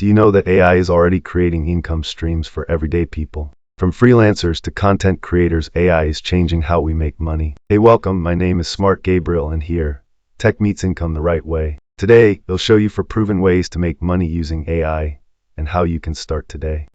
Do you know that AI is already creating income streams for everyday people? From freelancers to content creators, AI is changing how we make money. Hey, welcome, my name is Smart Gabriel, and here, tech meets income the right way. Today, I'll show you 4 proven ways to make money using AI and how you can start today.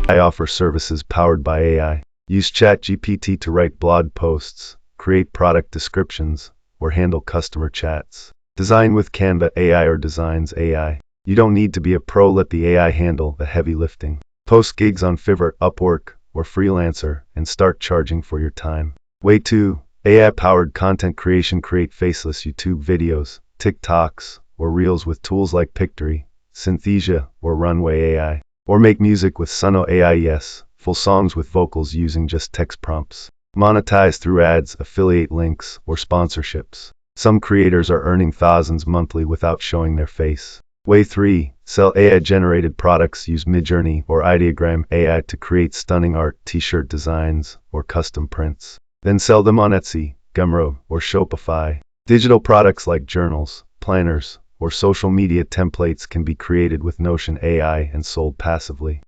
I offer services powered by AI. Use ChatGPT to write blog posts, create product descriptions, or handle customer chats. Design with Canva AI or Designs AI. You don't need to be a pro, let the AI handle the heavy lifting. Post gigs on Fiverr, Upwork, or Freelancer and start charging for your time. Way 2. AI-powered content creation. Create faceless YouTube videos, TikToks, or Reels with tools like Pictory, Synthesia, or Runway AI. Or make music with Suno AI. Yes, full songs with vocals using just text prompts. Monetize through ads, affiliate links, or sponsorships. Some creators are earning thousands monthly without showing their face. Way 3. Sell AI-generated products. Use Midjourney or Ideogram AI to create stunning art, t-shirt designs, or custom prints. Then sell them on Etsy, Gumroad, or Shopify. Digital products like journals, planners, or social media templates can be created with Notion AI and sold passively.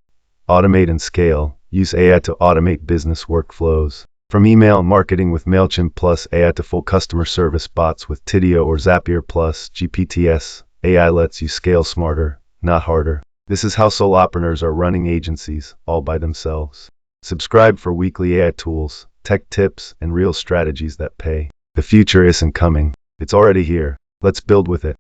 Automate and scale. Use AI to automate business workflows. From email marketing with MailChimp plus AI to full customer service bots with Tideo or Zapier plus GPTs, AI lets you scale smarter, not harder. This is how solopreneurs are running agencies, all by themselves. Subscribe for weekly AI tools, tech tips, and real strategies that pay. The future isn't coming. It's already here. Let's build with it.